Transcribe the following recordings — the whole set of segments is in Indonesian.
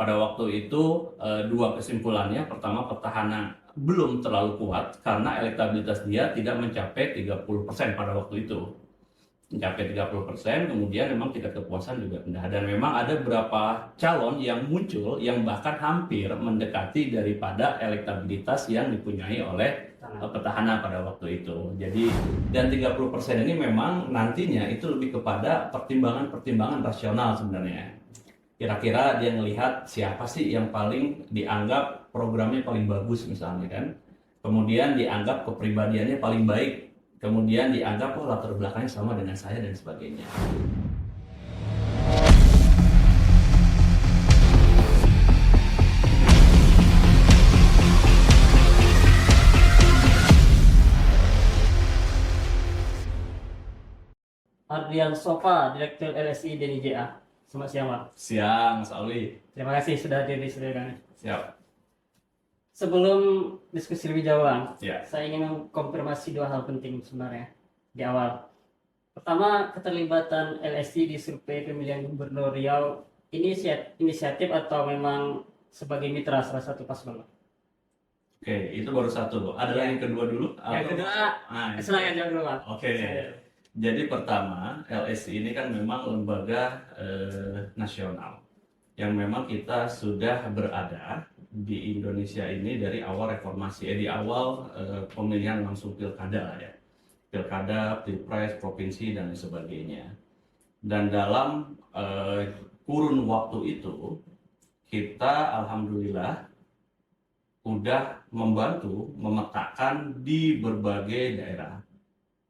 Pada waktu itu dua kesimpulannya. Pertama, petahana belum terlalu kuat karena elektabilitas dia tidak mencapai 30% pada waktu itu. Mencapai 30%, kemudian memang tingkat kepuasan juga rendah. Dan memang ada beberapa calon yang muncul yang bahkan hampir mendekati daripada elektabilitas yang dipunyai oleh petahana pada waktu itu. Jadi, dan 30% ini memang nantinya itu lebih kepada pertimbangan-pertimbangan rasional sebenarnya. Kira-kira dia melihat siapa sih yang paling dianggap programnya paling bagus misalnya kan. Kemudian dianggap kepribadiannya paling baik. Kemudian dianggap latar belakangnya sama dengan saya dan sebagainya. Ardian Sofa, Direktur LSI DNIJA. Selamat siang, Pak. Siang, Mas Auli. Terima kasih sudah hadir di studio kami. Siap. Sebelum diskusi lebih jauh, Bang, Ya. saya ingin mengkonfirmasi dua hal penting sebenarnya di awal. Pertama, keterlibatan LSI di survei pemilihan Gubernur Riau ini inisiatif atau memang sebagai mitra salah satu paslon? Oke, itu baru satu. Ada yang kedua dulu? Yang kedua, silahkan jawab dulu, Pak. Oke. Jadi pertama, LSI ini kan memang lembaga nasional yang memang kita sudah berada di Indonesia ini dari awal reformasi, di awal pemilihan langsung pilkada ya, pilkada, pilpres, provinsi dan lain sebagainya. Dan dalam kurun waktu itu kita alhamdulillah udah membantu memetakan di berbagai daerah.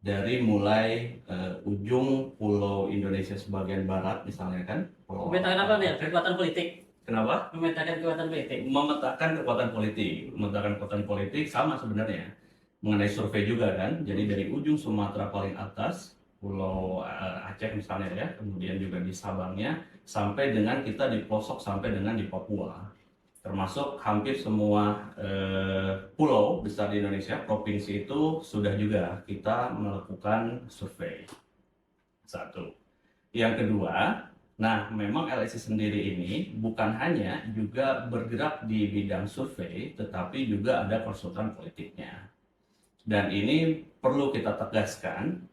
Dari mulai ujung pulau Indonesia sebagian barat misalnya kan. Memetakan apa nih? Kekuatan politik. Kenapa? Memetakan kekuatan politik. Memetakan kekuatan politik. Memetakan kekuatan politik sama sebenarnya. Mengenai survei juga kan. Jadi dari ujung Sumatera paling atas, pulau Aceh misalnya ya, kemudian juga di Sabangnya, sampai dengan kita di pelosok sampai dengan di Papua. Termasuk hampir semua pulau besar di Indonesia, provinsi itu sudah juga kita melakukan survei. Satu. Yang kedua, nah memang LSI sendiri ini bukan hanya juga bergerak di bidang survei, tetapi juga ada konsultan politiknya. Dan ini perlu kita tegaskan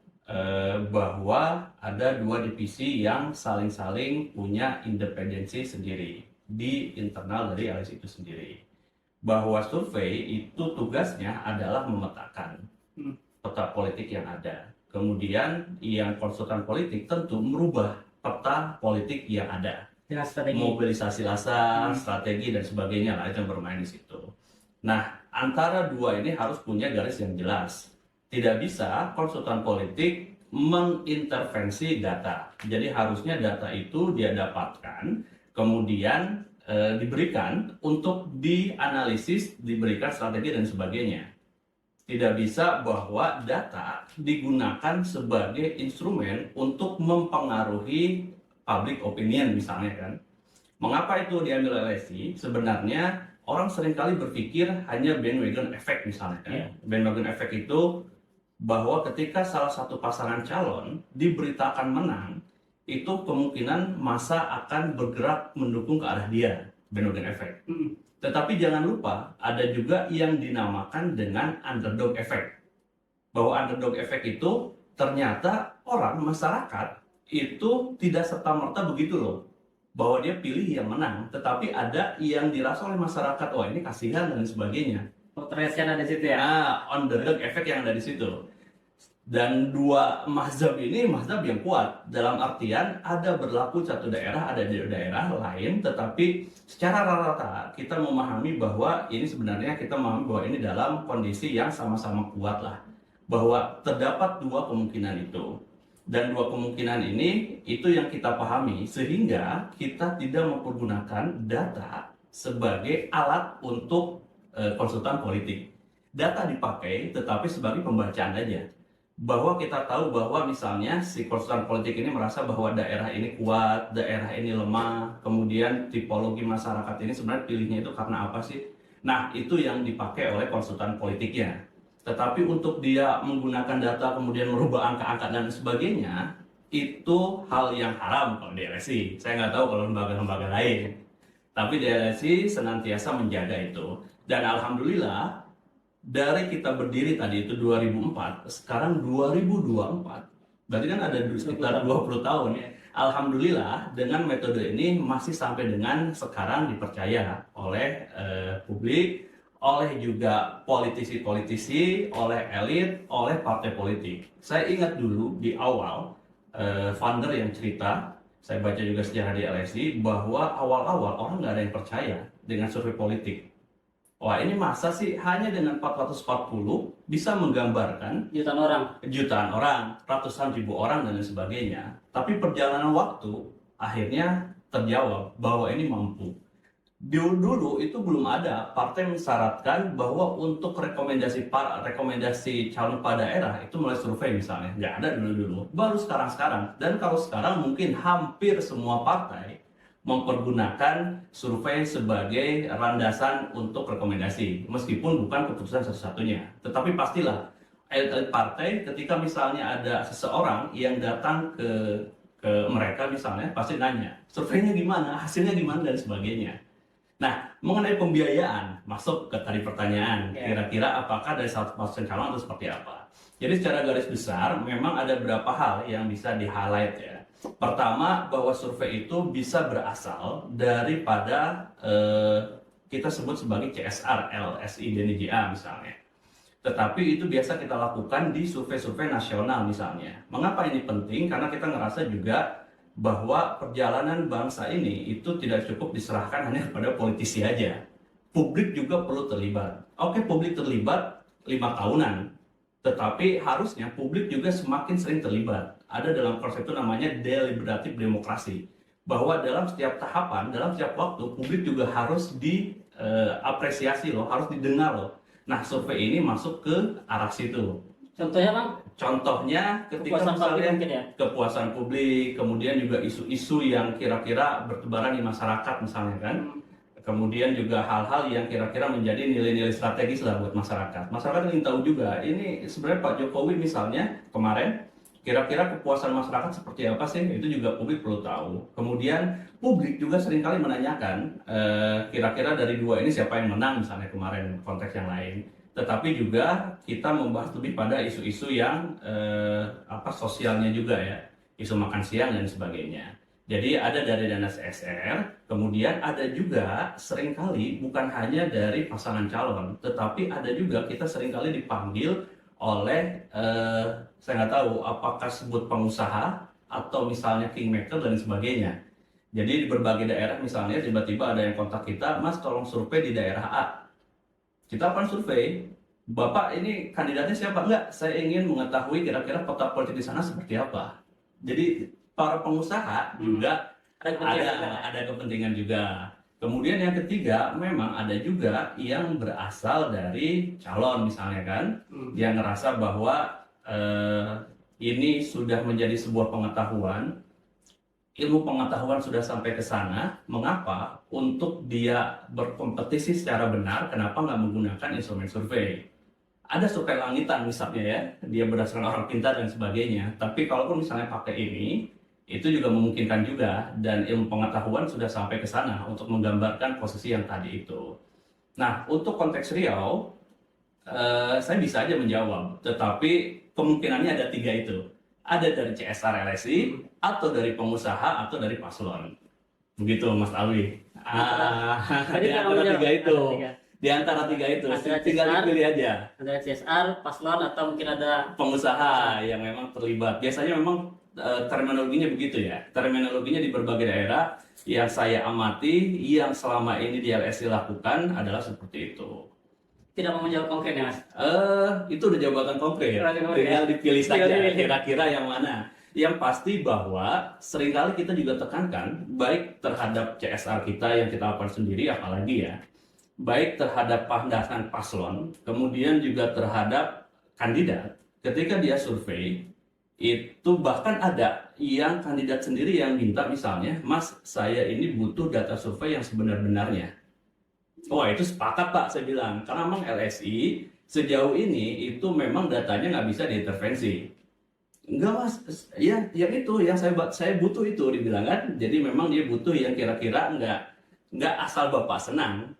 bahwa ada dua divisi yang saling-saling punya independensi sendiri di internal dari LSI itu sendiri. Bahwa survei itu tugasnya adalah memetakan peta politik yang ada. Kemudian yang konsultan politik tentu merubah peta politik yang ada. Dengan strategi. Mobilisasi massa, strategi dan sebagainya lah itu yang bermain di situ. Nah, antara dua ini harus punya garis yang jelas. Tidak bisa konsultan politik mengintervensi data. Jadi harusnya data itu dia dapatkan, kemudian diberikan untuk dianalisis, diberikan strategi dan sebagainya. Tidak bisa bahwa data digunakan sebagai instrumen untuk mempengaruhi public opinion misalnya kan. Mengapa itu diambil LSI? Sebenarnya orang seringkali berpikir hanya bandwagon effect misalnya kan. Yeah. Bandwagon effect itu bahwa ketika salah satu pasangan calon diberitakan menang, itu kemungkinan massa akan bergerak mendukung ke arah dia, bandwagon effect. Tetapi jangan lupa, ada juga yang dinamakan dengan underdog effect. Bahwa underdog effect itu ternyata orang, masyarakat, itu tidak serta-merta begitu loh. Bahwa dia pilih yang menang, tetapi ada yang dirasa oleh masyarakat, wah ini kasihan dan sebagainya. Ternyata ada di situ ya? Nah, underdog effect yang ada di situ. Dan dua mazhab ini mazhab yang kuat dalam artian ada berlaku satu daerah, ada di daerah lain, tetapi secara rata-rata kita memahami bahwa ini sebenarnya kita memahami bahwa ini dalam kondisi yang sama-sama kuat lah, bahwa terdapat dua kemungkinan itu, dan dua kemungkinan ini itu yang kita pahami sehingga kita tidak mempergunakan data sebagai alat untuk konsultan politik. Data dipakai tetapi sebagai pembacaan aja. Bahwa kita tahu bahwa misalnya si konsultan politik ini merasa bahwa daerah ini kuat, daerah ini lemah, kemudian tipologi masyarakat ini sebenarnya pilihnya itu karena apa sih? Nah, itu yang dipakai oleh konsultan politiknya. Tetapi untuk dia menggunakan data kemudian merubah angka-angka dan sebagainya, itu hal yang haram kalau di LSI. Saya nggak tahu kalau lembaga-lembaga lain. Tapi di LSI senantiasa menjaga itu. Dan alhamdulillah dari kita berdiri tadi itu 2004, sekarang 2024, berarti kan ada sekitar 20 tahun. Alhamdulillah dengan metode ini masih sampai dengan sekarang dipercaya oleh publik, oleh juga politisi-politisi, oleh elit, oleh partai politik. Saya ingat dulu di awal founder yang cerita, saya baca juga sejarah di LSI, bahwa awal-awal orang nggak ada yang percaya dengan survei politik. Wah, ini masa sih hanya dengan 440 bisa menggambarkan jutaan orang, ratusan ribu orang dan lain sebagainya. Tapi perjalanan waktu akhirnya terjawab bahwa ini mampu. Dulu itu belum ada partai mensyaratkan bahwa untuk rekomendasi calon kepala daerah itu melalui survei misalnya. Nggak ada dulu. Baru sekarang. Dan kalau sekarang mungkin hampir semua partai mempergunakan survei sebagai landasan untuk rekomendasi, meskipun bukan keputusan satu-satunya. Tetapi pastilah elit partai ketika misalnya ada seseorang yang datang ke mereka misalnya, pasti nanya surveinya gimana, hasilnya gimana dan sebagainya. Nah, mengenai pembiayaan masuk ke tadi pertanyaan, kira-kira apakah dari 100% calon atau seperti apa? Jadi secara garis besar memang ada beberapa hal yang bisa di-highlight ya. Pertama, bahwa survei itu bisa berasal daripada kita sebut sebagai CSR, LSI, DNIJA misalnya. Tetapi itu biasa kita lakukan di survei-survei nasional misalnya. Mengapa ini penting? Karena kita ngerasa juga bahwa perjalanan bangsa ini itu tidak cukup diserahkan hanya kepada politisi aja. Publik juga perlu terlibat. Oke, publik terlibat 5 tahunan. Tetapi harusnya publik juga semakin sering terlibat. Ada dalam konsep itu namanya deliberatif demokrasi. Bahwa dalam setiap tahapan, dalam setiap waktu, publik juga harus diapresiasi loh, harus didengar loh. Nah, survei ini masuk ke arah situ. Contohnya Bang? Contohnya ketika misalnya kepuasan publik, kemudian juga isu-isu yang kira-kira bertebaran di masyarakat misalnya kan. Kemudian juga hal-hal yang kira-kira menjadi nilai-nilai strategis lah buat masyarakat. Masyarakat ingin tahu juga, ini sebenarnya Pak Jokowi misalnya kemarin, kira-kira kepuasan masyarakat seperti apa sih? Itu juga publik perlu tahu. Kemudian publik juga seringkali menanyakan, kira-kira dari dua ini siapa yang menang misalnya kemarin konteks yang lain. Tetapi juga kita membahas lebih pada isu-isu yang sosialnya juga ya, isu makan siang dan sebagainya. Jadi ada dari dana CSR, kemudian ada juga seringkali bukan hanya dari pasangan calon, tetapi ada juga kita seringkali dipanggil oleh, saya nggak tahu apakah sebut pengusaha atau misalnya kingmaker dan sebagainya. Jadi di berbagai daerah misalnya tiba-tiba ada yang kontak kita, Mas tolong survei di daerah A. Kita akan survei, Bapak ini kandidatnya siapa? Enggak, saya ingin mengetahui kira-kira peta politik di sana seperti apa. Jadi para pengusaha juga ada kepentingan juga. Kemudian yang ketiga, memang ada juga yang berasal dari calon misalnya kan, yang ngerasa bahwa ini sudah menjadi sebuah pengetahuan, ilmu pengetahuan sudah sampai ke sana, mengapa untuk dia berkompetisi secara benar, kenapa nggak menggunakan instrumen survei? Ada survei langitan misalnya ya, dia berdasarkan orang pintar dan sebagainya, tapi kalaupun misalnya pakai ini, itu juga memungkinkan juga, dan ilmu pengetahuan sudah sampai ke sana untuk menggambarkan posisi yang tadi itu. Nah, untuk konteks Riau, saya bisa aja menjawab, tetapi kemungkinannya ada 3 itu. Ada dari CSR LSI, atau dari pengusaha, atau dari paslon. Begitu Mas Alwi. Di antara 3 itu. Di antara 3 itu, tinggal dipilih aja. Ada CSR, paslon, atau mungkin ada pengusaha yang memang terlibat. Biasanya memang terminologinya begitu ya. Terminologinya di berbagai daerah yang saya amati, yang selama ini di LSI lakukan adalah seperti itu. Tidak mau menjawab konkret ya Mas? Itu udah jawaban konkret. Tinggal dipilih saja kira-kira yang mana. Yang pasti bahwa seringkali kita juga tekankan, baik terhadap CSR kita yang kita lakukan sendiri, apalagi ya, baik terhadap pandangan paslon, kemudian juga terhadap kandidat, ketika dia survei, itu bahkan ada yang kandidat sendiri yang minta misalnya, Mas, saya ini butuh data survei yang sebenar-benarnya. Wah, itu sepakat Pak, saya bilang. Karena memang LSI sejauh ini itu memang datanya nggak bisa diintervensi. Enggak Mas, ya yang itu, yang saya butuh itu, dibilang kan. Jadi memang dia butuh yang kira-kira nggak nggak asal Bapak senang.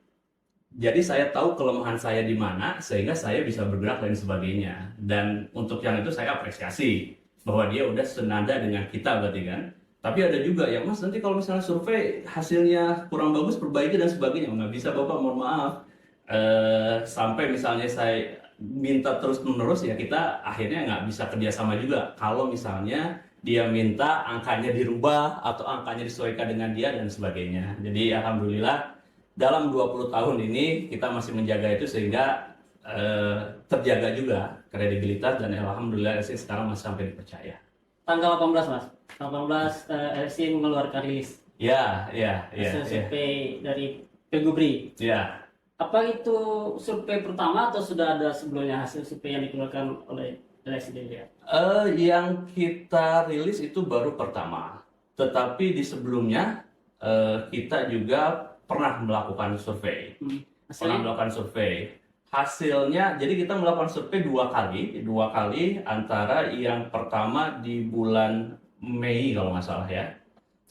Jadi saya tahu kelemahan saya di mana sehingga saya bisa bergerak dan sebagainya. Dan untuk yang itu saya apresiasi bahwa dia udah senada dengan kita berarti kan. Tapi ada juga yang Mas nanti kalau misalnya survei hasilnya kurang bagus perbaiki dan sebagainya. Nggak bisa Bapak, mohon maaf. Sampai misalnya saya minta terus menerus ya kita akhirnya nggak bisa kerjasama juga. Kalau misalnya dia minta angkanya dirubah atau angkanya disesuaikan dengan dia dan sebagainya. Jadi alhamdulillah dalam 20 tahun ini kita masih menjaga itu sehingga terjaga juga kredibilitas dan alhamdulillah sih sekarang masih sampai dipercaya. Tanggal 18 Mas, tanggal 18 LSI mengeluarkan rilis hasil survei dari Pegubri. Ya. Apa itu survei pertama atau sudah ada sebelumnya hasil survei yang dikeluarkan oleh LSI dilihat? Yang kita rilis itu baru pertama, tetapi di sebelumnya kita juga pernah melakukan survei. Hasilnya, jadi kita melakukan survei dua kali antara yang pertama di bulan Mei kalau nggak salah ya.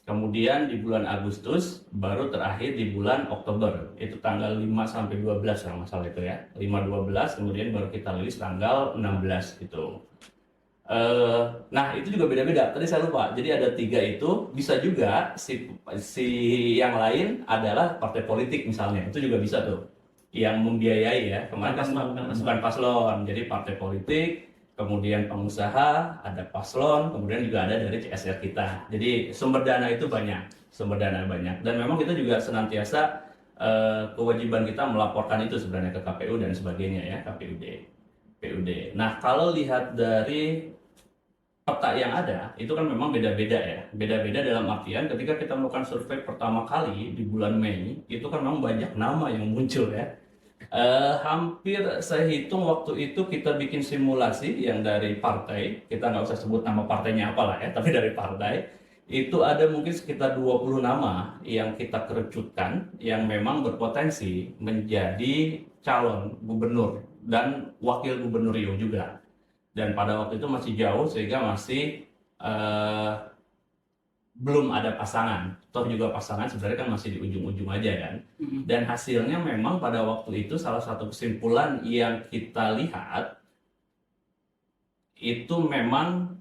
Kemudian di bulan Agustus, baru terakhir di bulan Oktober. Itu tanggal 5 sampai 12 kalau nggak salah itu ya. 5-12, kemudian baru kita rilis tanggal 16 gitu. Nah itu juga beda-beda. Tadi saya lupa. Jadi ada 3 itu. Bisa juga si yang lain adalah partai politik misalnya. Itu juga bisa tuh. Yang membiayai ya. Kemarin kan bukan paslon. Jadi partai politik, kemudian pengusaha, ada paslon, kemudian juga ada dari CSR kita. Jadi sumber dana itu banyak. Dan memang kita juga senantiasa kewajiban kita melaporkan itu sebenarnya ke KPU dan sebagainya ya, PUD. Nah, kalau lihat dari peta yang ada, itu kan memang beda-beda ya. Beda-beda dalam artian ketika kita melakukan survei pertama kali di bulan Mei, itu kan memang banyak nama yang muncul ya. Hampir saya hitung waktu itu kita bikin simulasi yang dari partai, kita nggak usah sebut nama partainya apalah ya, tapi dari partai, itu ada mungkin sekitar 20 nama yang kita kerucutkan yang memang berpotensi menjadi calon gubernur dan wakil gubernur Riau juga. Dan pada waktu itu masih jauh sehingga masih belum ada pasangan. Toh juga pasangan sebenarnya kan masih di ujung-ujung aja kan. Dan hasilnya memang pada waktu itu salah satu kesimpulan yang kita lihat itu memang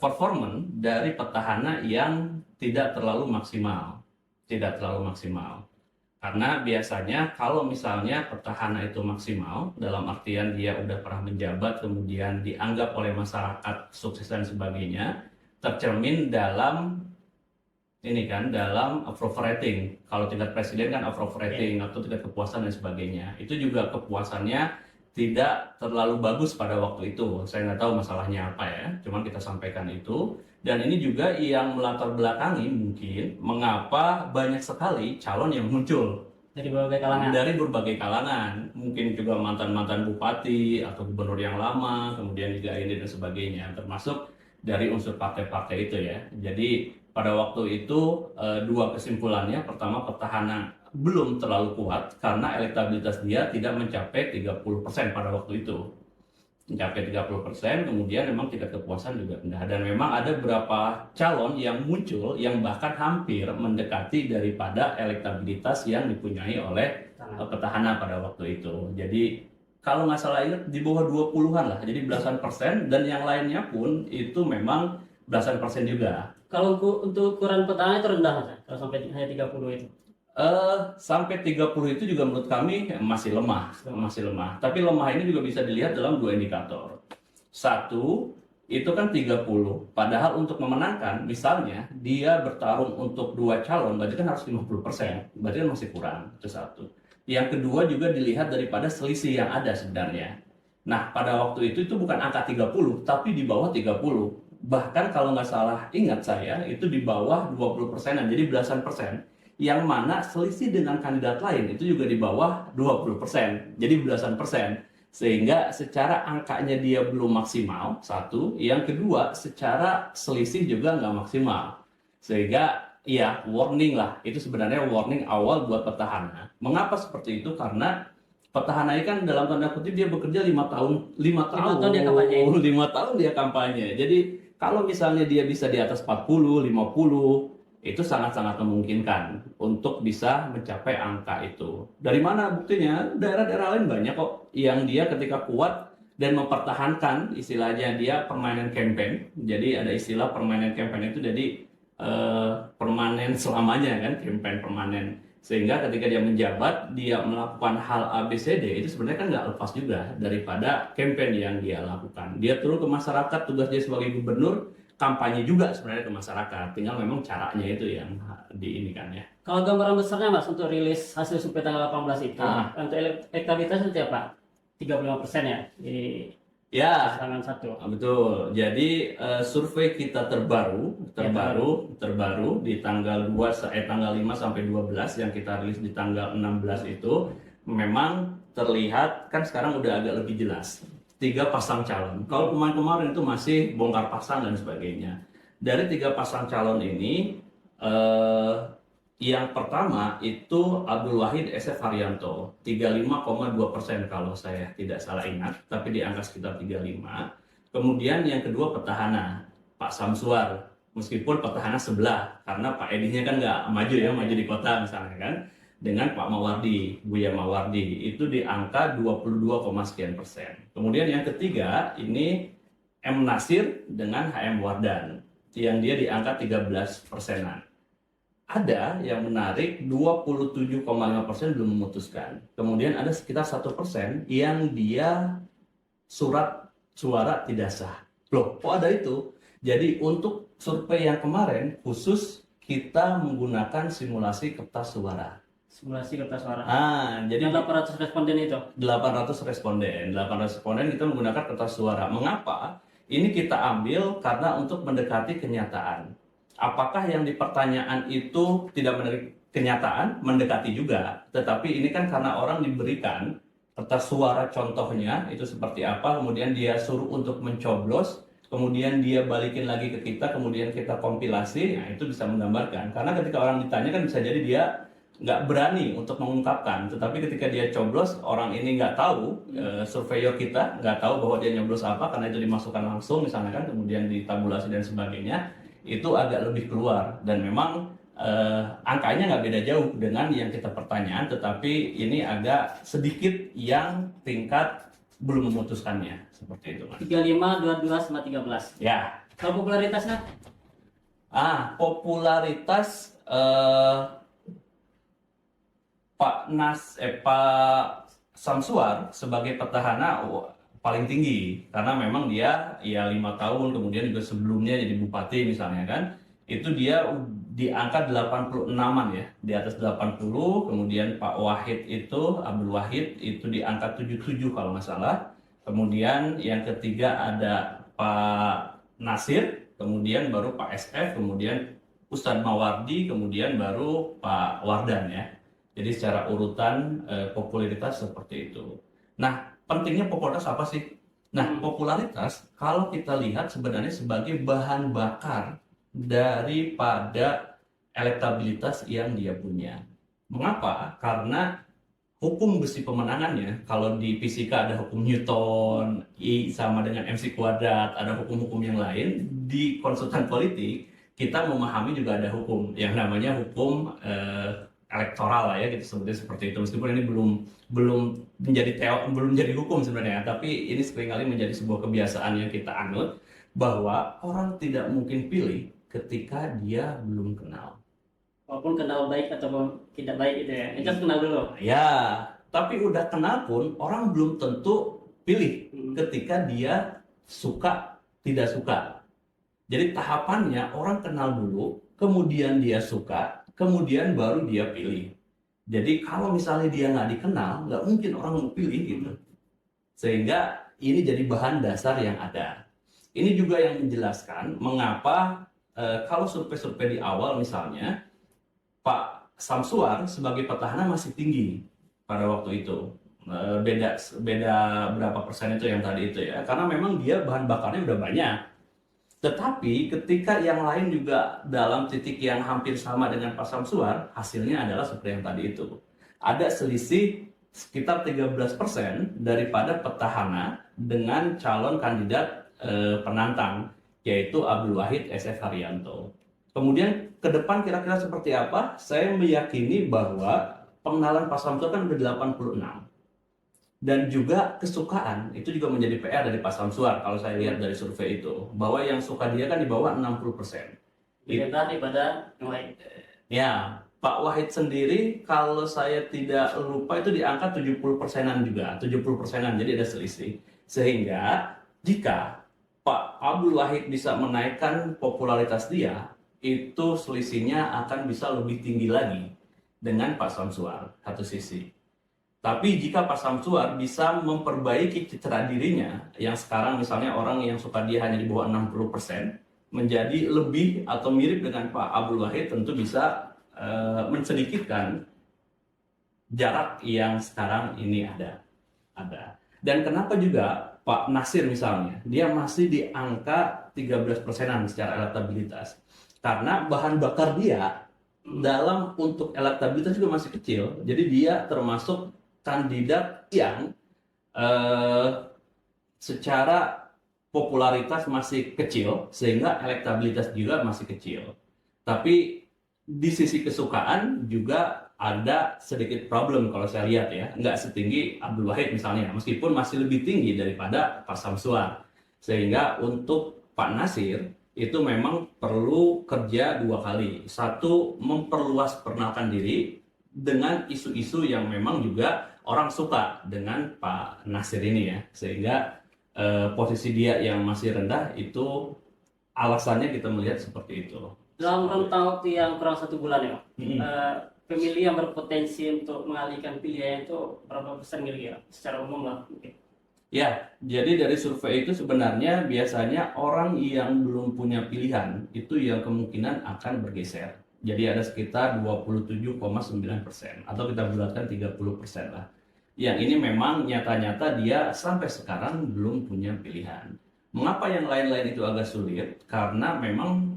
performan dari petahana yang tidak terlalu maksimal. Karena biasanya kalau misalnya petahana itu maksimal, dalam artian dia udah pernah menjabat, kemudian dianggap oleh masyarakat sukses dan sebagainya, tercermin dalam ini kan, dalam approval rating. Kalau tingkat presiden kan approval rating atau tingkat kepuasan dan sebagainya. Itu juga kepuasannya tidak terlalu bagus pada waktu itu. Saya nggak tahu masalahnya apa ya, cuman kita sampaikan itu. Dan ini juga yang melatar belakangi mungkin mengapa banyak sekali calon yang muncul Dari berbagai kalangan. Mungkin juga mantan-mantan bupati atau gubernur yang lama, kemudian juga ini dan sebagainya, termasuk dari unsur partai-partai itu ya. Jadi pada waktu itu dua kesimpulannya, pertama petahana belum terlalu kuat karena elektabilitas dia tidak mencapai 30% pada waktu itu. Mencapai 30%, kemudian memang tingkat kepuasan juga rendah. Dan memang ada beberapa calon yang muncul yang bahkan hampir mendekati daripada elektabilitas yang dipunyai oleh petahana pada waktu itu. Jadi kalau nggak salah ingat di bawah 20-an lah, jadi belasan persen, dan yang lainnya pun itu memang belasan persen juga. Kalau untuk ukuran petahana itu rendah Mas, kalau sampai hanya 30 itu. Sampai 30 itu juga menurut kami masih lemah. Tapi lemah ini juga bisa dilihat dalam dua indikator. Satu, itu kan 30. Padahal untuk memenangkan, misalnya dia bertarung untuk dua calon, berarti kan harus 50%. Berarti kan masih kurang. Itu satu. Yang kedua juga dilihat daripada selisih yang ada sebenarnya. Nah, pada waktu itu bukan angka 30, tapi di bawah 30. Bahkan kalau nggak salah ingat saya, itu di bawah 20%-an, jadi belasan persen. Yang mana selisih dengan kandidat lain itu juga di bawah 20%, jadi belasan persen. Sehingga secara angkanya dia belum maksimal, satu. Yang kedua, secara selisih juga nggak maksimal. Sehingga ya warning lah, itu sebenarnya warning awal buat petahana. Mengapa seperti itu? Karena petahana ini kan dalam tanda kutip dia bekerja 5 tahun dia kampanye. Jadi kalau misalnya dia bisa di atas 40, 50, itu sangat-sangat memungkinkan untuk bisa mencapai angka itu. Dari mana buktinya? Daerah-daerah lain banyak kok yang dia ketika kuat dan mempertahankan istilahnya dia permanen campaign. Jadi ada istilah permanen campaign itu jadi permanen selamanya kan, campaign permanen. Sehingga ketika dia menjabat, dia melakukan hal A, B, C, D, itu sebenarnya kan nggak lepas juga daripada campaign yang dia lakukan. Dia turun ke masyarakat, tugas dia sebagai gubernur, kampanye juga sebenarnya ke masyarakat. Tinggal memang caranya itu yang diinikan ya. Kalau gambaran besarnya Mas untuk rilis hasil survei tanggal 18 itu, untuk elektabilitas seperti apa? 35% ya di Ya, pasangan satu. betul. Jadi survei kita terbaru di tanggal 5 sampai 12 yang kita rilis di tanggal 16 itu memang terlihat kan sekarang udah agak lebih jelas. 3 pasang calon. Kalau kemarin itu masih bongkar pasang dan sebagainya. Dari 3 pasang calon ini yang pertama itu Abdul Wahid SF Haryanto 35,2% kalau saya tidak salah ingat, tapi di angka sekitar 35. Kemudian yang kedua petahana Pak Samsuar, meskipun petahana sebelah karena Pak Edinya kan nggak maju ya, maju di kota misalnya kan, dengan Pak Mawardi, Buya Mawardi itu di angka 22, sekian persen. Kemudian yang ketiga ini M Nasir dengan HM Wardan yang dia di angka 13%-an. Ada yang menarik 27,5% belum memutuskan. Kemudian ada sekitar 1% yang dia surat suara tidak sah. Loh, kok ada itu? Jadi untuk survei yang kemarin khusus kita menggunakan simulasi kertas suara. Simulasi kertas suara. Jadi 800 responden itu. 800 responden kita menggunakan kertas suara. Mengapa? Ini kita ambil karena untuk mendekati kenyataan. Apakah yang di pertanyaan itu tidak mendekati kenyataan? Mendekati juga. Tetapi ini kan karena orang diberikan kertas suara contohnya itu seperti apa, kemudian dia suruh untuk mencoblos, kemudian dia balikin lagi ke kita, kemudian kita kompilasi, nah itu bisa menggambarkan. Karena ketika orang ditanya kan bisa jadi dia nggak berani untuk mengungkapkan, tetapi ketika dia coblos, orang ini nggak tahu, surveyor kita nggak tahu bahwa dia nyoblos apa, karena itu dimasukkan langsung misalnya kan, kemudian ditabulasi dan sebagainya, itu agak lebih keluar. Dan memang angkanya nggak beda jauh dengan yang kita pertanyaan, tetapi ini agak sedikit yang tingkat belum memutuskannya, seperti itu Mas. 35, 22, sama 13. Ya. Kalau popularitasnya? Popularitas Pak Samsuar sebagai petahana paling tinggi karena memang dia ya 5 tahun, kemudian juga sebelumnya jadi bupati misalnya kan, itu dia di angka 86-an ya, di atas 80. Kemudian Pak Wahid itu, Abdul Wahid itu di angka 77 kalau nggak salah. Kemudian yang ketiga ada Pak Nasir, kemudian baru Pak SF, kemudian Ustadz Mawardi, kemudian baru Pak Wardan ya. Jadi secara urutan popularitas seperti itu. Nah, pentingnya popularitas apa sih? Nah, popularitas kalau kita lihat sebenarnya sebagai bahan bakar daripada elektabilitas yang dia punya. Mengapa? Karena hukum besi pemenangannya, kalau di fisika ada hukum Newton, I sama dengan MC kuadrat, ada hukum-hukum yang lain, di konsultan politik kita memahami juga ada hukum yang namanya hukum elektoral lah ya, kita sebutnya seperti itu. Meskipun ini belum menjadi hukum sebenarnya, tapi ini seringkali menjadi sebuah kebiasaan yang kita anut, bahwa orang tidak mungkin pilih ketika dia belum kenal. Walaupun kenal baik atau tidak baik itu ya, itu harus kenal dulu. Ya, tapi udah kenal pun orang belum tentu pilih ketika dia suka tidak suka. Jadi tahapannya orang kenal dulu, kemudian dia suka, kemudian baru dia pilih. Jadi kalau misalnya dia nggak dikenal, nggak mungkin orang mau pilih gitu. Sehingga ini jadi bahan dasar yang ada. Ini juga yang menjelaskan mengapa kalau survei-survei di awal misalnya Pak Samsuar sebagai petahana masih tinggi pada waktu itu. Beda berapa persen itu yang tadi itu ya. Karena memang dia bahan bakarnya udah banyak. Tetapi ketika yang lain juga dalam titik yang hampir sama dengan Pak Samsuar, hasilnya adalah seperti yang tadi itu. Ada selisih sekitar 13% daripada petahana dengan calon kandidat penantang, yaitu Abdul Wahid SF Haryanto. Kemudian ke depan kira-kira seperti apa? Saya meyakini bahwa pengenalan Pak Samsul kan udah 86. Dan juga kesukaan, itu juga menjadi PR dari Pak Samsuar kalau saya lihat dari survei itu. Bahwa yang suka dia kan di bawah 60%. Lebih rendah daripada yang lain. Ya, Pak Wahid sendiri kalau saya tidak lupa itu di angka 70%-an juga, 70%-an, jadi ada selisih. Sehingga jika Pak Abdul Wahid bisa menaikkan popularitas dia, itu selisihnya akan bisa lebih tinggi lagi dengan Pak Samsuar, satu sisi. Tapi jika Pak Samsuar bisa memperbaiki citra dirinya, yang sekarang misalnya orang yang suka dia hanya di bawah 60%, menjadi lebih atau mirip dengan Pak Abdul Wahid, tentu bisa mensedikitkan jarak yang sekarang ini ada. Dan kenapa juga Pak Nasir misalnya, dia masih di angka 13%-an secara elektabilitas. Karena bahan bakar dia dalam untuk elektabilitas juga masih kecil. Jadi dia termasuk kandidat yang secara popularitas masih kecil, sehingga elektabilitas juga masih kecil. Tapi di sisi kesukaan juga ada sedikit problem kalau saya lihat ya, nggak setinggi Abdul Wahid misalnya, meskipun masih lebih tinggi daripada Pak Samsuar. Sehingga untuk Pak Nasir itu memang perlu kerja dua kali. Satu, memperluas perkenalkan diri dengan isu-isu yang memang juga orang suka dengan Pak Nasir ini ya, sehingga posisi dia yang masih rendah itu alasannya kita melihat seperti itu. Dalam rentang waktu yang kurang 1 bulan ya, Mm-mm. pemilih yang berpotensi untuk mengalihkan pilihannya itu berapa persen kira-kira secara umum lah mungkin. Ya, jadi dari survei itu sebenarnya biasanya orang yang belum punya pilihan itu yang kemungkinan akan bergeser. Jadi ada sekitar 27,9% atau kita bulatkan 30% lah. Yang ini memang nyata-nyata dia sampai sekarang belum punya pilihan. Mengapa yang lain-lain itu agak sulit? Karena memang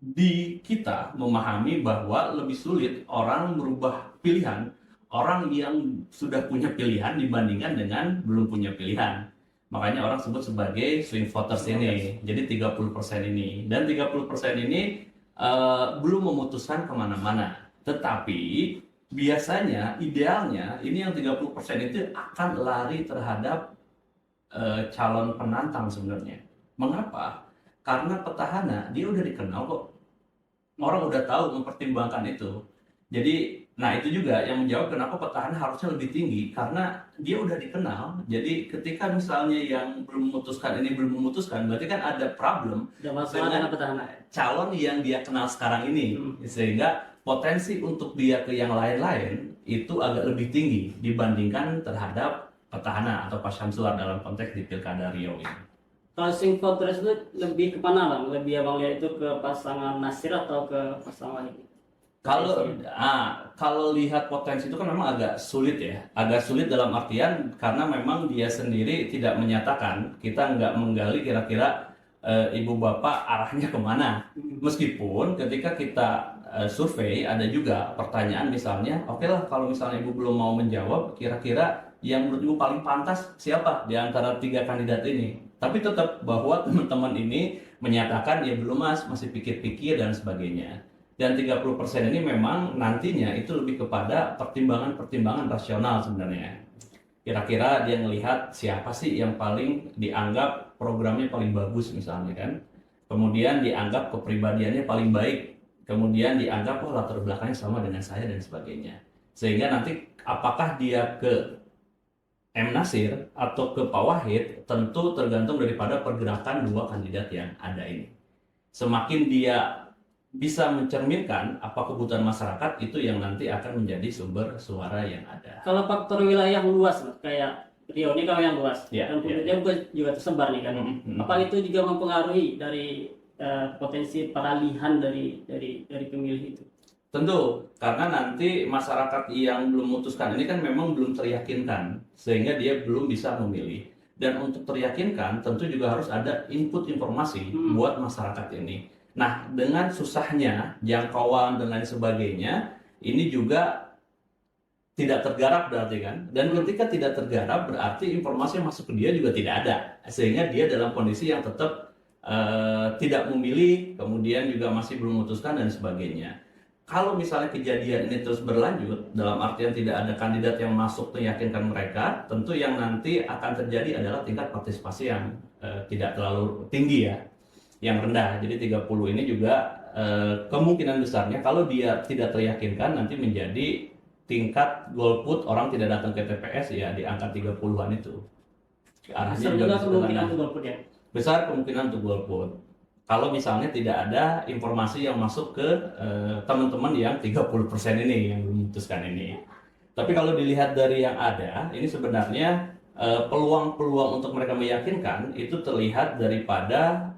di kita memahami bahwa lebih sulit orang merubah pilihan orang yang sudah punya pilihan dibandingkan dengan belum punya pilihan. Makanya orang sebut sebagai swing voters ini. Jadi 30% ini. Dan 30% ini belum memutuskan kemana-mana. Tetapi biasanya, idealnya, ini yang 30% itu akan lari terhadap calon penantang sebenarnya. Mengapa? Karena petahana dia udah dikenal kok. Orang udah tahu mempertimbangkan itu. Jadi, nah itu juga yang menjawab kenapa petahana harusnya lebih tinggi, karena dia udah dikenal. Jadi ketika misalnya yang belum memutuskan ini belum memutuskan, berarti kan ada problem Udah masalah dengan petahana. calon yang dia kenal sekarang ini. Sehingga potensi untuk dia ke yang lain-lain itu agak lebih tinggi dibandingkan terhadap petahana atau Pak Syamsuar dalam konteks di Pilkada Riau ini. Kalau swing voters itu lebih ke mana bang? Lebih abang lihat itu ke pasangan Nasir atau ke pasangan ini? Kalau lihat potensi itu kan memang agak sulit ya, agak sulit dalam artian karena memang dia sendiri tidak menyatakan, kita nggak menggali kira-kira ibu bapak arahnya kemana. Meskipun ketika kita survei ada juga pertanyaan misalnya, oke lah kalau misalnya ibu belum mau menjawab, kira-kira yang menurut ibu paling pantas siapa di antara 3 kandidat ini. Tapi tetap bahwa teman-teman ini menyatakan ya belum mas, masih pikir-pikir dan sebagainya. Dan 30% ini memang nantinya itu lebih kepada pertimbangan-pertimbangan rasional sebenarnya. Kira-kira dia melihat siapa sih yang paling dianggap programnya paling bagus misalnya kan. Kemudian dianggap kepribadiannya paling baik. Kemudian dianggap latar belakangnya sama dengan saya dan sebagainya. Sehingga nanti apakah dia ke M. Nasir atau ke Pak Wahid tentu tergantung daripada pergerakan 2 kandidat yang ada ini. Semakin dia bisa mencerminkan apa kebutuhan masyarakat, itu yang nanti akan menjadi sumber suara yang ada. Kalau faktor wilayah yang luas, kayak Riau ini kalau yang luas, dan penduduknya juga tersebar nih kan. Apa itu juga mempengaruhi dari potensi peralihan dari pemilih itu? Tentu, karena nanti masyarakat yang belum memutuskan ini kan memang belum teryakinkan, sehingga dia belum bisa memilih. Dan untuk teryakinkan, tentu juga harus ada input informasi buat masyarakat ini. Nah, dengan susahnya jangkauan dan lain sebagainya, ini juga tidak tergarap berarti kan. Dan ketika tidak tergarap berarti informasi yang masuk ke dia juga tidak ada. Sehingga dia dalam kondisi yang tetap tidak memilih, kemudian juga masih belum memutuskan dan sebagainya. Kalau misalnya kejadian ini terus berlanjut, dalam artian tidak ada kandidat yang masuk meyakinkan mereka, tentu yang nanti akan terjadi adalah tingkat partisipasi yang tidak terlalu tinggi ya, yang rendah. Jadi 30 ini juga kemungkinan besarnya kalau dia tidak teryakinkan nanti menjadi tingkat golput orang tidak datang ke TPS ya di angka 30-an itu. Arahnya Besar juga juga bisa ke kemungkinan sana. untuk golput ya. Besar kemungkinan untuk golput. Kalau misalnya tidak ada informasi yang masuk ke teman-teman yang 30% ini yang memutuskan ini. Tapi kalau dilihat dari yang ada, ini sebenarnya peluang-peluang untuk mereka meyakinkan itu terlihat daripada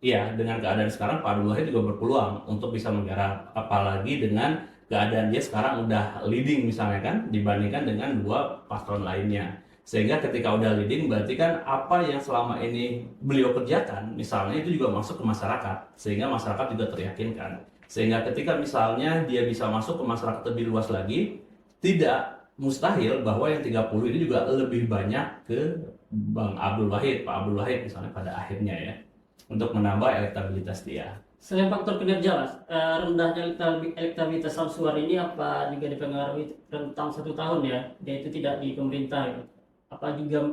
ya dengan keadaan sekarang Pak Abdul Wahid juga berpeluang untuk bisa menggarap, apalagi dengan keadaan dia sekarang udah leading misalnya kan dibandingkan dengan dua paslon lainnya. Sehingga ketika udah leading berarti kan apa yang selama ini beliau kerjakan misalnya itu juga masuk ke masyarakat, sehingga masyarakat juga teryakinkan. Sehingga ketika misalnya dia bisa masuk ke masyarakat lebih luas lagi, tidak mustahil bahwa yang 30 ini juga lebih banyak ke Bang Abdul Wahid, Pak Abdul Wahid misalnya pada akhirnya ya, untuk menambah elektabilitas dia. Selain faktor kinerja, Mas, rendahnya elektabilitas Samsuar ini apa juga dipengaruhi rentang 1 tahun ya, dia itu tidak di pemerintah gitu. Apa juga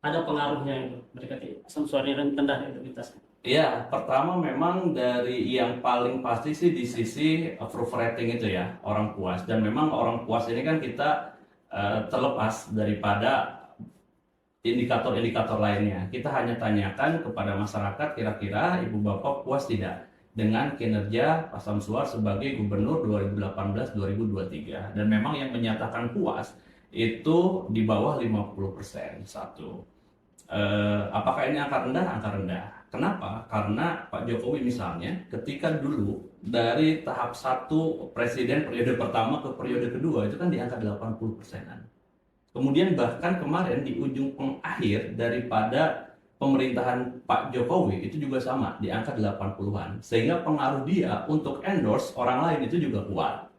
ada pengaruhnya itu mereka Samsuar ini rendah elektabilitasnya? Ya, pertama memang dari yang paling pasti sih di sisi approval rating itu ya, orang puas. Dan memang orang puas ini kan kita terlepas daripada indikator-indikator lainnya. Kita hanya tanyakan kepada masyarakat kira-kira ibu bapak puas tidak dengan kinerja Pak Samsuar sebagai gubernur 2018-2023. Dan memang yang menyatakan puas itu di bawah 50%. Satu. Apakah ini angka rendah? Angka rendah. Kenapa? Karena Pak Jokowi misalnya ketika dulu dari tahap 1 presiden periode pertama ke periode kedua itu kan di angka 80%-an. Kemudian bahkan kemarin di ujung akhir daripada pemerintahan Pak Jokowi itu juga sama di angka 80-an. Sehingga pengaruh dia untuk endorse orang lain itu juga kuat.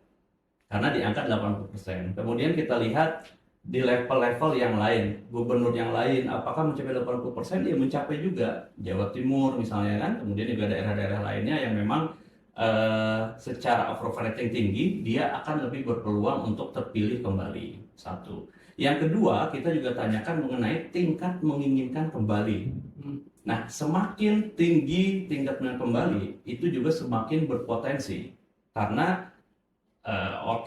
Karena di angka 80%. Kemudian kita lihat di level-level yang lain, gubernur yang lain, apakah mencapai 80%? Ya mencapai juga. Jawa Timur misalnya kan, kemudian juga daerah-daerah lainnya yang memang secara approval rating tinggi, dia akan lebih berpeluang untuk terpilih kembali. Satu. Yang kedua, kita juga tanyakan mengenai tingkat menginginkan kembali. Nah, semakin tinggi tingkat menginginkan kembali, itu juga semakin berpotensi. Karena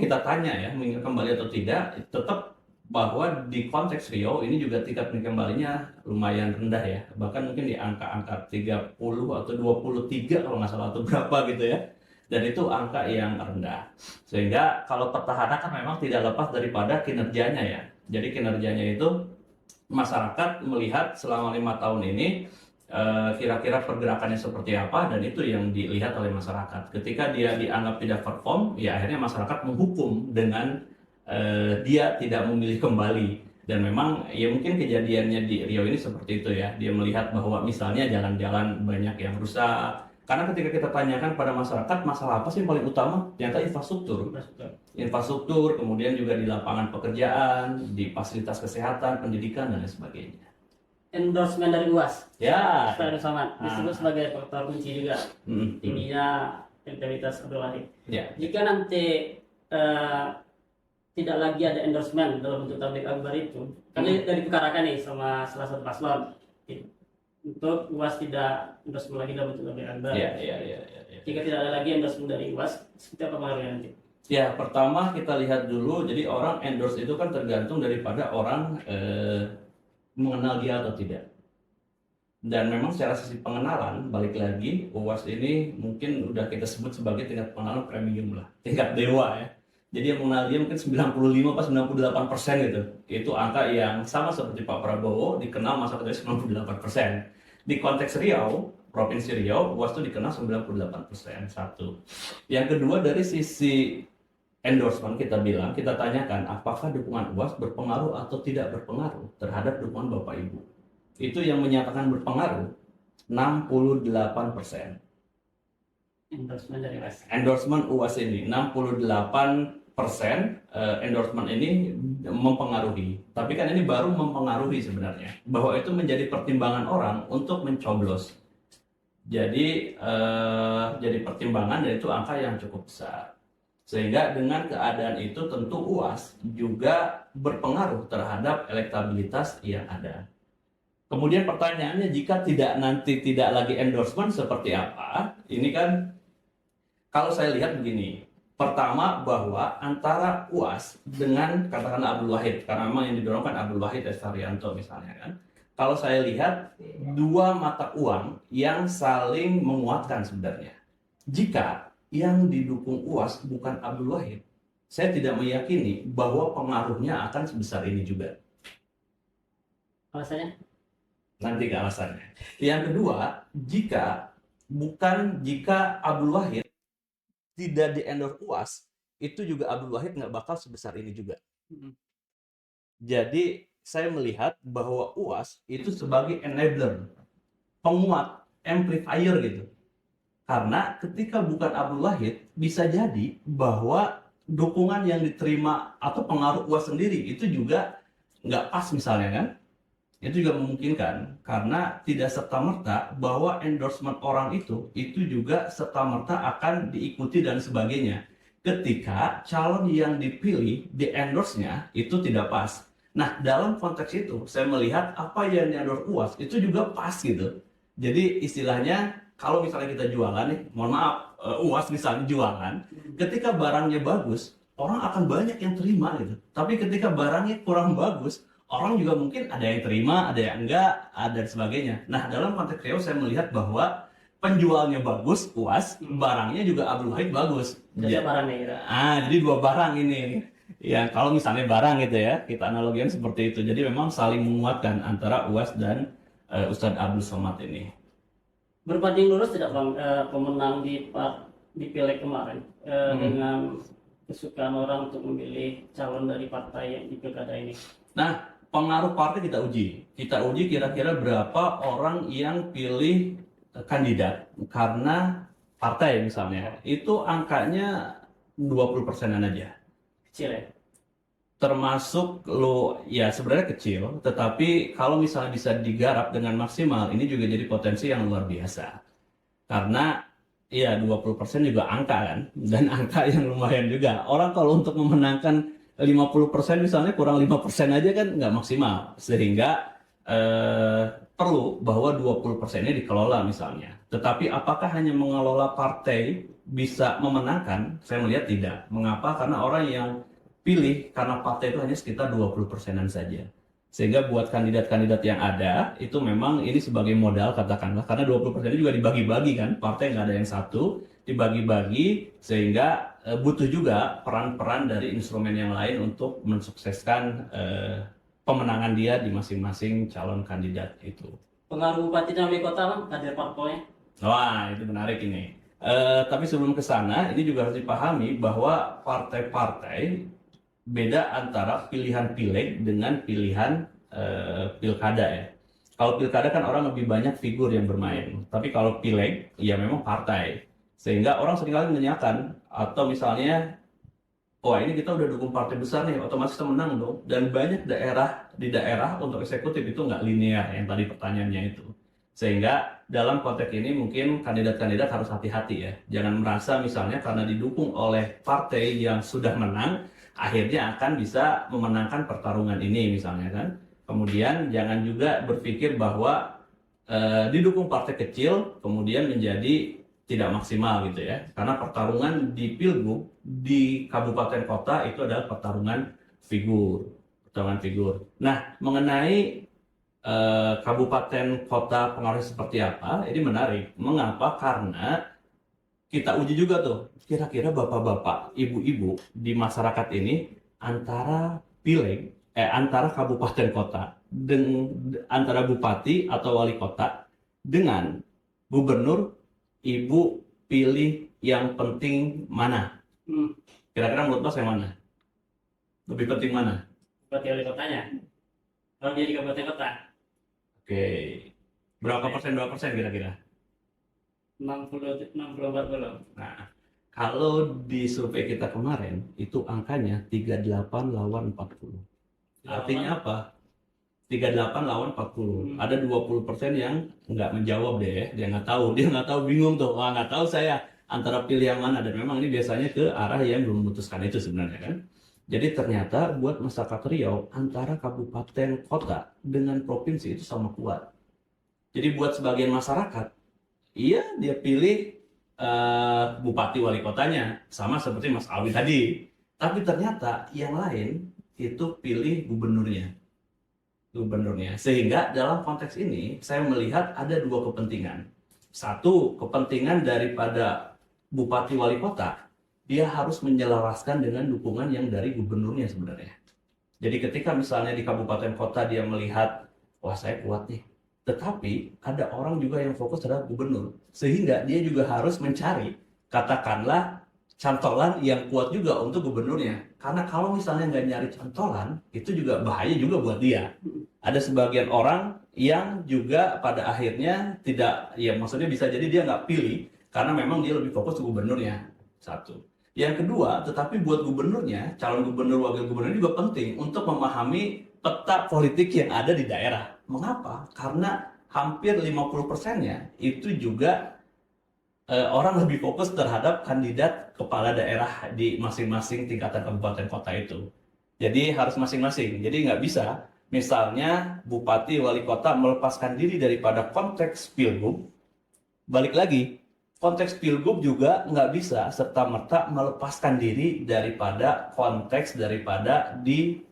kita tanya ya, menginginkan kembali atau tidak, tetap bahwa di konteks Riau ini juga tingkat kembalinya lumayan rendah ya, bahkan mungkin di angka-angka 30 atau 23 kalau nggak salah atau berapa gitu ya, dan itu angka yang rendah. Sehingga kalau petahana kan memang tidak lepas daripada kinerjanya ya, jadi kinerjanya itu masyarakat melihat selama 5 tahun ini kira-kira pergerakannya seperti apa, dan itu yang dilihat oleh masyarakat. Ketika dia dianggap tidak perform, ya akhirnya masyarakat menghukum dengan dia tidak memilih kembali. Dan memang ya mungkin kejadiannya di Riau ini seperti itu ya, dia melihat bahwa misalnya jalan-jalan banyak yang rusak, karena ketika kita tanyakan pada masyarakat masalah apa sih yang paling utama, ternyata infrastruktur, kemudian juga di lapangan pekerjaan, di fasilitas kesehatan, pendidikan dan lain sebagainya. Endorsement dari UAS Ya, Pak Somad disebut sebagai faktor kunci juga tingginya elektabilitas Abdul Wahid. ya. Jika nanti tidak lagi ada endorsement dalam bentuk tablik akbar itu, kan dari bicarakan nih sama salah satu paslon untuk UAS tidak endorsement lagi dalam bentuk tablik akbar. Ya. Jika tidak ada lagi endorsement dari UAS, seperti apa pengaruhnya nanti? Ya, pertama kita lihat dulu, jadi orang endorse itu kan tergantung daripada orang mengenal dia atau tidak. Dan memang secara sisi pengenalan, balik lagi, UAS ini mungkin udah kita sebut sebagai tingkat pengenalan premium lah, tingkat dewa ya. Jadi yang mengenal dia mungkin 95-98% gitu. Itu angka yang sama seperti Pak Prabowo, dikenal masyarakatnya 98%. Di konteks Riau, Provinsi Riau, UAS itu dikenal 98%. Satu. Yang kedua dari sisi endorsement kita bilang, kita tanyakan apakah dukungan UAS berpengaruh atau tidak berpengaruh terhadap dukungan Bapak Ibu. Itu yang menyatakan berpengaruh 68%. Endorsement dari UAS. Endorsement UAS ini 68% endorsement ini mempengaruhi. Tapi kan ini baru mempengaruhi sebenarnya, bahwa itu menjadi pertimbangan orang untuk mencoblos. Jadi pertimbangan, dan itu angka yang cukup besar. Sehingga dengan keadaan itu tentu UAS juga berpengaruh terhadap elektabilitas yang ada. Kemudian pertanyaannya, jika nanti tidak lagi endorsement seperti apa? Ini kan kalau saya lihat begini. Pertama, bahwa antara UAS dengan katakanlah Abdul Wahid, karena memang yang didorongkan Abdul Wahid Estarianto misalnya kan. Kalau saya lihat dua mata uang yang saling menguatkan sebenarnya. Jika yang didukung UAS bukan Abdul Wahid, saya tidak meyakini bahwa pengaruhnya akan sebesar ini juga. Alasannya? Nanti ke alasannya. Yang kedua, jika Abdul Wahid tidak di-endorse UAS, itu juga Abdul Wahid nggak bakal sebesar ini juga. Jadi saya melihat bahwa UAS itu sebagai enabler, penguat, amplifier gitu. Karena ketika bukan Abdul Wahid, bisa jadi bahwa dukungan yang diterima atau pengaruh UAS sendiri itu juga nggak pas misalnya kan. Itu juga memungkinkan, karena tidak serta-merta bahwa endorsement orang itu juga serta-merta akan diikuti dan sebagainya. Ketika calon yang dipilih, di-endorse-nya itu tidak pas. Nah, dalam konteks itu, saya melihat apa yang di-endorse UAS itu juga pas gitu. Jadi istilahnya, kalau misalnya kita jualan nih, mohon maaf, UAS misalnya jualan, ketika barangnya bagus, orang akan banyak yang terima gitu. Tapi ketika barangnya kurang bagus, orang juga mungkin ada yang terima, ada yang enggak, ada dan sebagainya. Nah, dalam konteks Rio saya melihat bahwa penjualnya bagus, UAS, barangnya juga Abdul Wahid bagus. Jadi barangnya gitu. Jadi dua barang ini. Ya, kalau misalnya barang gitu ya, kita analogikan seperti itu. Jadi memang saling menguatkan antara UAS dan Ustadz Abdul Somad ini. Berbanding lurus tidak Bang, pemenang di pileg kemarin dengan kesukaan orang untuk memilih calon dari partai yang di pilkada ini? Nah, pengaruh partai kita uji. Kita uji kira-kira berapa orang yang pilih kandidat karena partai misalnya. Itu angkanya 20%-an aja. Kecil ya? Termasuk ya sebenarnya kecil, tetapi kalau misalnya bisa digarap dengan maksimal, ini juga jadi potensi yang luar biasa. Karena ya 20% juga angka kan, dan angka yang lumayan juga. Orang kalau untuk memenangkan 50% misalnya kurang 5% aja kan nggak maksimal. Sehingga perlu bahwa 20%-nya dikelola misalnya. Tetapi apakah hanya mengelola partai bisa memenangkan? Saya melihat tidak. Mengapa? Karena orang yang pilih karena partai itu hanya sekitar 20%-an saja. Sehingga buat kandidat-kandidat yang ada, itu memang ini sebagai modal katakanlah. Karena 20% juga dibagi-bagi kan, partai nggak ada yang satu, dibagi-bagi, sehingga butuh juga peran-peran dari instrumen yang lain untuk mensukseskan pemenangan dia di masing-masing calon kandidat itu. Pengaruh bupati dan wali kota Bang, kader parpolnya? Wah, itu menarik ini. Tapi sebelum ke sana, ini juga harus dipahami bahwa partai-partai beda antara pilihan pileg dengan pilihan pilkada ya. Kalau pilkada kan orang lebih banyak figur yang bermain, tapi kalau pileg ya memang partai. Sehingga orang seringkali menanyakan, atau misalnya, wah ini kita udah dukung partai besar nih, otomatis kita menang dong. Dan banyak di daerah untuk eksekutif itu nggak linear yang tadi pertanyaannya itu. Sehingga dalam konteks ini mungkin kandidat-kandidat harus hati-hati ya. Jangan merasa misalnya karena didukung oleh partai yang sudah menang, akhirnya akan bisa memenangkan pertarungan ini misalnya kan. Kemudian jangan juga berpikir bahwa didukung partai kecil kemudian menjadi tidak maksimal gitu ya. Karena pertarungan di pilgub di kabupaten kota itu adalah pertarungan figur. Nah, mengenai kabupaten kota pengaruhnya seperti apa, ini menarik. Mengapa? Karena kita uji juga tuh, kira-kira bapak-bapak, ibu-ibu di masyarakat ini antara antara kabupaten kota, antara bupati atau wali kota dengan gubernur, ibu pilih yang penting mana? Kira-kira menurut Mas yang mana? Lebih penting mana? Bupati wali kotanya? Kalau dia di kabupaten kota? Oke, berapa persen, 2% kira-kira? 60, 40. Nah, Kalau di survei kita kemarin, itu angkanya 38 lawan 40. Artinya apa? 38 lawan 40. Ada 20% yang nggak menjawab deh, dia nggak tahu, bingung tuh, wah nggak tahu saya antara pilih yang mana, dan memang ini biasanya ke arah yang belum memutuskan itu sebenarnya kan. Jadi ternyata buat masyarakat Riau, antara kabupaten kota dengan provinsi itu sama kuat. Jadi buat sebagian masyarakat, iya dia pilih bupati wali kotanya, sama seperti Mas Alwi tadi. Tapi ternyata yang lain itu pilih gubernurnya. Sehingga dalam konteks ini saya melihat ada dua kepentingan. Satu, kepentingan daripada bupati wali kota, dia harus menyelaraskan dengan dukungan yang dari gubernurnya sebenarnya. Jadi ketika misalnya di kabupaten kota dia melihat, wah saya kuat nih, tetapi ada orang juga yang fokus terhadap gubernur, sehingga dia juga harus mencari, katakanlah, cantolan yang kuat juga untuk gubernurnya. Karena kalau misalnya nggak nyari cantolan, itu juga bahaya juga buat dia. Ada sebagian orang yang juga pada akhirnya tidak, ya maksudnya bisa jadi dia nggak pilih, karena memang dia lebih fokus ke gubernurnya. Satu. Yang kedua, tetapi buat gubernurnya, calon gubernur, wakil gubernur juga penting untuk memahami peta politik yang ada di daerah. Mengapa? Karena hampir 50%-nya itu juga orang lebih fokus terhadap kandidat kepala daerah di masing-masing tingkatan kabupaten kota itu. Jadi harus masing-masing. Jadi nggak bisa, misalnya bupati wali kota melepaskan diri daripada konteks pilgub, balik lagi, konteks pilgub juga nggak bisa serta-merta melepaskan diri daripada konteks daripada di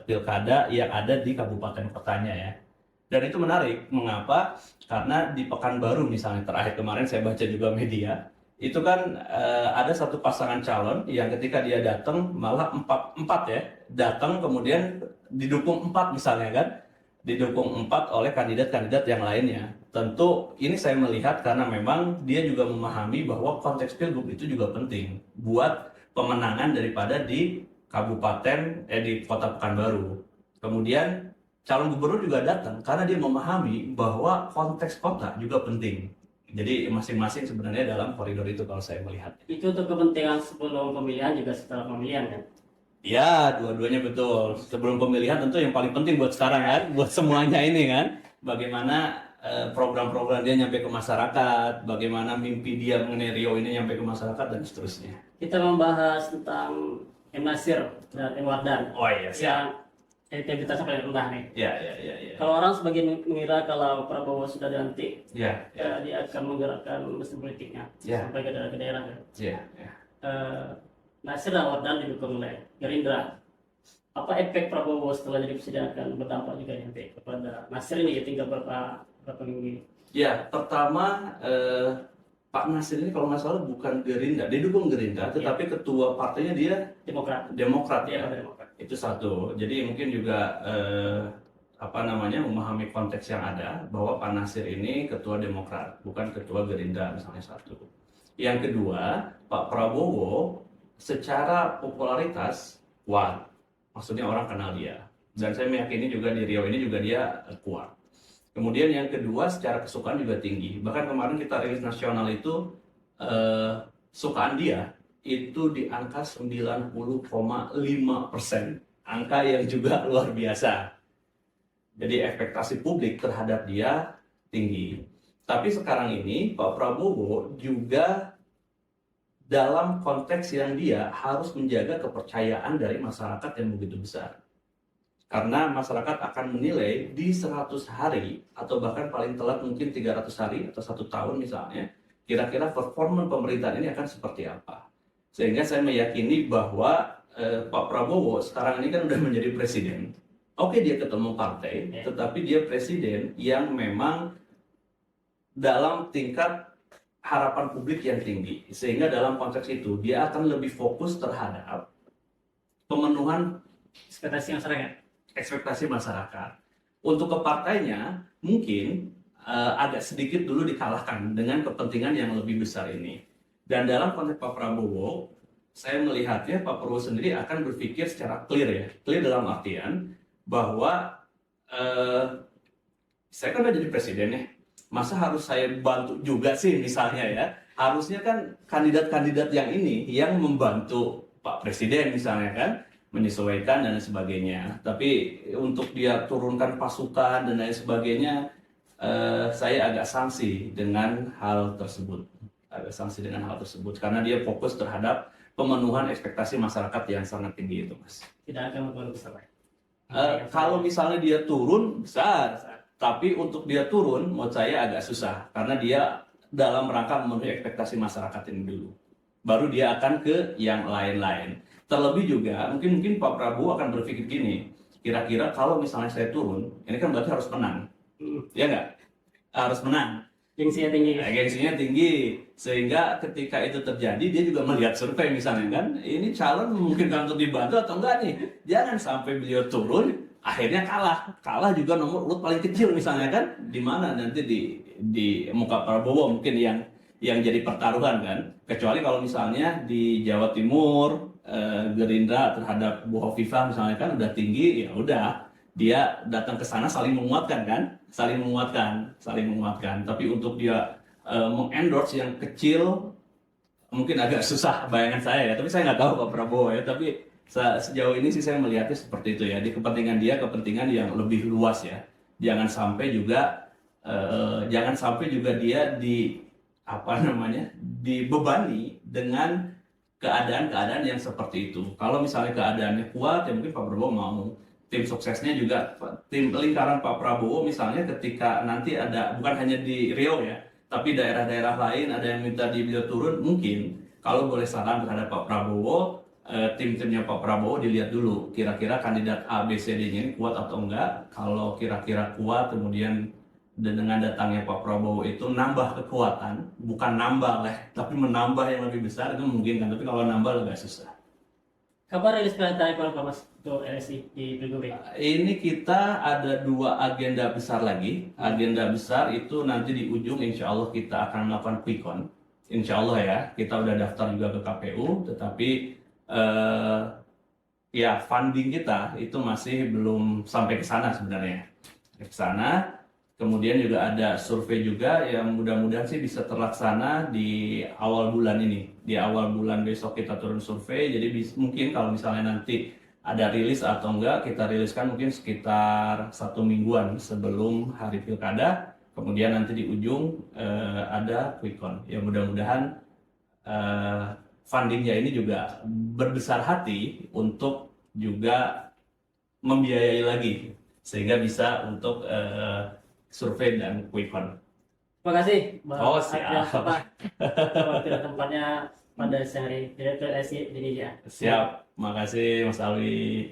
pilkada yang ada di kabupaten kotanya ya. Dan itu menarik, mengapa? Karena di Pekanbaru misalnya terakhir kemarin saya baca juga media, itu kan ada satu pasangan calon yang ketika dia datang malah empat ya, datang kemudian didukung 4 misalnya kan, didukung 4 oleh kandidat-kandidat yang lainnya. Tentu ini saya melihat karena memang dia juga memahami bahwa konteks pilgub itu juga penting buat pemenangan daripada di kabupaten di kota Pekanbaru. Kemudian calon gubernur juga datang karena dia memahami bahwa konteks kota juga penting. Jadi masing-masing sebenarnya dalam koridor itu kalau saya melihat. Itu untuk kepentingan sebelum pemilihan juga setelah pemilihan kan? Ya, dua-duanya betul. Sebelum pemilihan tentu yang paling penting buat sekarang kan, buat semuanya ini kan, bagaimana program-program dia nyampe ke masyarakat, bagaimana mimpi dia mengenai Riau ini nyampe ke masyarakat dan seterusnya. Kita membahas tentang M. Nasir dan M. Wardan. Oh iya, siap. Yang elektabilitasnya paling rendah nih. Ya. Kalau orang sebagian mengira kalau Prabowo sudah dilantik, Ya. dia akan menggerakkan mesin politiknya sampai ke daerah. Ya. Nasir dan Wardan didukung oleh Gerindra. Apa efek Prabowo setelah jadi presiden akan berdampak juga nanti kepada Nasir ini tinggal berapa minggu? Ya, pertama Pak Nasir ini kalau nggak salah bukan Gerindra, dia dukung Gerindra, tetapi ketua partainya dia Demokrat ya. Demokrat. Itu satu. Jadi mungkin juga memahami konteks yang ada bahwa Pak Nasir ini ketua Demokrat, bukan ketua Gerindra misalnya satu. Yang kedua, Pak Prabowo secara popularitas kuat, maksudnya orang kenal dia, dan saya meyakini juga di Riau ini juga dia kuat. Kemudian yang kedua, secara kesukaan juga tinggi. Bahkan kemarin kita rilis nasional itu sukaan dia itu di angka 90,5%, angka yang juga luar biasa. Jadi ekspektasi publik terhadap dia tinggi. Tapi sekarang ini Pak Prabowo juga dalam konteks yang dia harus menjaga kepercayaan dari masyarakat yang begitu besar. Karena masyarakat akan menilai di 100 hari atau bahkan paling telat mungkin 300 hari atau 1 tahun misalnya, kira-kira performa pemerintahan ini akan seperti apa. Sehingga saya meyakini bahwa Pak Prabowo sekarang ini kan udah menjadi presiden. Oke, dia ketemu partai, tetapi dia presiden yang memang dalam tingkat harapan publik yang tinggi, sehingga dalam konteks itu dia akan lebih fokus terhadap pemenuhan ekspektasi masyarakat. Untuk ke partainya mungkin agak sedikit dulu dikalahkan dengan kepentingan yang lebih besar ini. Dan dalam konteks Pak Prabowo, saya melihatnya Pak Prabowo sendiri akan berpikir secara clear ya, clear dalam artian bahwa saya kan udah jadi presiden ya. Masa harus saya bantu juga sih misalnya ya, harusnya kan kandidat-kandidat yang ini yang membantu Pak Presiden misalnya kan, menyesuaikan dan lain sebagainya. Tapi untuk dia turunkan pasukan dan lain sebagainya, saya agak sanksi dengan hal tersebut. Karena dia fokus terhadap pemenuhan ekspektasi masyarakat yang sangat tinggi itu, Mas. Tidak akan berpengaruh besar, Pak. Kalau misalnya dia turun besar, tapi untuk dia turun menurut saya agak susah karena dia dalam rangka memenuhi ekspektasi masyarakat ini dulu. Baru dia akan ke yang lain-lain. Terlebih juga mungkin Pak Prabowo akan berpikir gini, kira-kira kalau misalnya saya turun, ini kan berarti harus menang. Ya nggak? Harus menang. Gengsinya tinggi. Gengsinya tinggi, sehingga ketika itu terjadi dia juga melihat survei misalnya kan, ini calon memungkinkan untuk dibantu atau enggak nih, jangan sampai beliau turun akhirnya kalah juga nomor urut paling kecil misalnya kan, di mana nanti di muka Prabowo mungkin yang jadi pertaruhan kan, kecuali kalau misalnya di Jawa Timur Gerindra terhadap Bu Hovifah misalnya kan udah tinggi, ya udah dia datang ke sana saling menguatkan kan, saling menguatkan. Tapi untuk dia mengendorse yang kecil mungkin agak susah bayangan saya ya. Tapi saya nggak tahu Pak Prabowo ya. Tapi sejauh ini sih saya melihatnya seperti itu ya. Di kepentingan dia, kepentingan yang lebih luas ya. Jangan sampai juga dia dibebani dengan keadaan-keadaan yang seperti itu. Kalau misalnya keadaannya kuat, ya mungkin Pak Prabowo mau. Tim suksesnya juga, tim lingkaran Pak Prabowo misalnya ketika nanti ada, bukan hanya di Riau ya, tapi daerah-daerah lain ada yang minta beliau turun, mungkin kalau boleh saran terhadap Pak Prabowo, tim-timnya Pak Prabowo dilihat dulu, kira-kira kandidat A, B, C, D-nya ini kuat atau enggak. Kalau kira-kira kuat, kemudian dengan datangnya Pak Prabowo itu nambah kekuatan, bukan nambah lah, tapi menambah yang lebih besar, itu mungkin kan, tapi kalau nambah agak susah. Kabar rilis pelita apa Mas untuk LSI di Pilgub? Ini kita ada 2 agenda besar lagi. Agenda besar itu nanti di ujung insya Allah kita akan melakukan quick count. Insya Allah ya, kita udah daftar juga ke KPU, tetapi ya funding kita itu masih belum sampai ke sana sebenarnya. Ke sana. Kemudian juga ada survei juga yang mudah-mudahan sih bisa terlaksana di awal bulan ini. Di awal bulan besok kita turun survei, jadi mungkin kalau misalnya nanti ada rilis atau enggak, kita riliskan mungkin sekitar 1 mingguan sebelum hari pilkada. Kemudian nanti di ujung ada quick count. Ya mudah-mudahan fundingnya ini juga berbesar hati untuk juga membiayai lagi. Sehingga bisa untuk survei dan quick count. Terima kasih, Bang. Oh, siap. Waktu dan tempatnya pada siang hari. Direktur LSI Indonesia. Siap, makasih Mas Alwi.